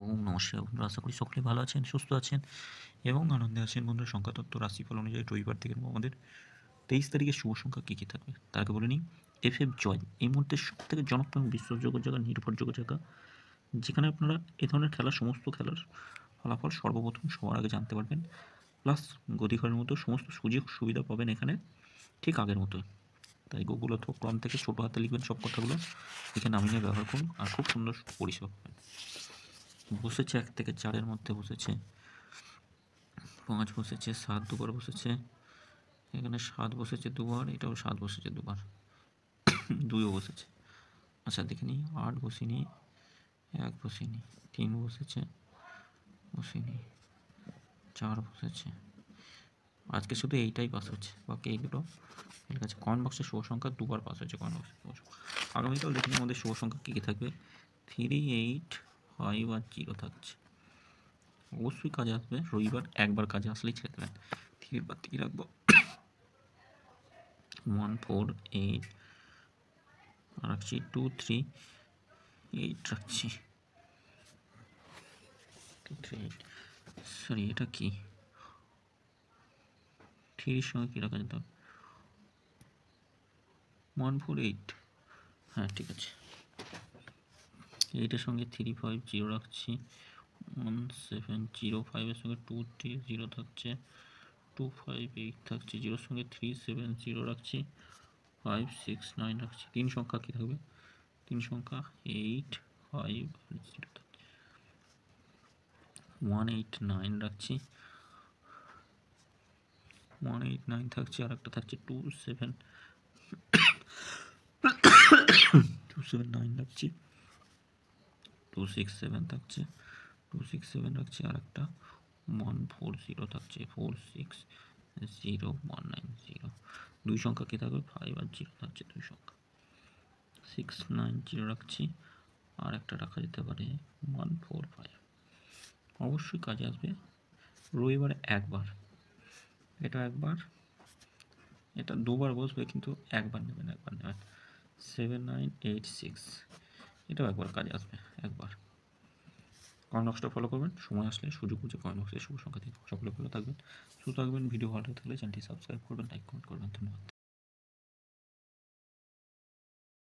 ওম নমস্কার বন্ধুরা, আশা করি সকলে ভালো আছেন, সুস্থ আছেন এবং আনন্দে আছেন। বন্ধুরা, সংখ্যাতত্ত্ব রাশিফল অনুযায়ী রবিবার থেকে আমাদের 23 তারিখের শুভ সংখ্যা কী কী থাকবে তার আগে বলে নিই। এফ জয় এই মুহূর্তে সবথেকে জনপ্রিয় এবং বিশ্বাসযোগ্য জায়গা, নির্ভরযোগ্য জায়গা, যেখানে আপনারা এ ধরনের সমস্ত খেলার ফলাফল সর্বপ্রথম সবার আগে জানতে পারবেন। প্লাস গদিঘরের মতো সমস্ত সুযোগ সুবিধা পাবেন এখানে ঠিক আগের মতোই। তাই গুগল অথবা ক্রম থেকে ছোটো হাতে লিখবেন সব কথাগুলো, এখানে নামিয়ে ব্যবহার করুন আর খুব সুন্দর পরিষেবা পাবেন। বসেছে 1 থেকে 4-এর মধ্যে বসেছে, 5 বসেছে, 7 দুবার বসেছে, এখানে 7 বসেছে দুবার, এটাও 7 বসেছে দুবার, 2ও বসেছে। আচ্ছা দেখে নিই, 8 বসিনি, 1 বসিনি, 3 বসেছে, বসিনি, 4 বসেছে। আজকে শুধু এইটাই পাস হচ্ছে, বাকি এইগুলো ঠিক আছে। কমেন্ট বক্সে শুভ সংখ্যা দুবার পাস হয়েছে কমেন্ট বক্সে। আগামীকাল দেখে নিই আমাদের শুভ সংখ্যা কী কী থাকবে। 3, 8, 5 আর 0 থাকছে। অবশ্যই কাজে আসবে। রবিবার একবার কাজে আসলেই ছেড়ে দেবেন। 3 বাদ থেকে রাখবো 1, 4, 8 রাখছি, 2, 3, 8 রাখছি, 2, 3, 8। সরি, এটা কি 3 এর সঙ্গে কী রাখা যেত? 1, 4, 8। হ্যাঁ ঠিক আছে, 8 এর সঙ্গে 3, 5, 0 রাখছি, 1, 7, 0, 5 এর সঙ্গে 2, 3, 0 থাকছে, 2, 5, 8 থাকছে, 0 এর সঙ্গে 3, 7, 0 রাখছি, 5, 6, 9 রাখছি। 3 সংখ্যা কী থাকবে? 3 সংখ্যা 8, 5 আর 0 থাকছে, 1, 8, 9 রাখছি, 1, 8, 9 থাকছে, আর একটা থাকছে 2, 7, 2, 7, 9 রাখছি, 2, 6, 7 থাকছে, 2, 6, 7 রাখছি, আর একটা 1, 4, 0 থাকছে, 4, 6, 0, 1, 9, 0। 2 সংখ্যা কী থাকবে? 5 আর 0 থাকছে 2 সংখ্যা, 6, 9, 0 রাখছি, আর একটা রাখা যেতে পারে 1, 4, 5। অবশ্যই কাজে আসবে। রবিবারে একবার, এটা একবার, এটা দুবার বসবে, কিন্তু একবার নেবেন। 7, 9, 8, 6, এটাও একবার কাজে আসবে, একবার। কমেন্ট বক্সটা ফলো করবেন, সময় আসলে সুযোগ বুঝে কমেন্ট বক্সে শুভ সংখ্যা দিন। সকলে ভালো থাকবেন, সুস্থ থাকবেন। ভিডিও ভালো থাকলে চ্যানেলটি সাবস্ক্রাইব করবেন, লাইক কমেন্ট করবেন। ধন্যবাদ।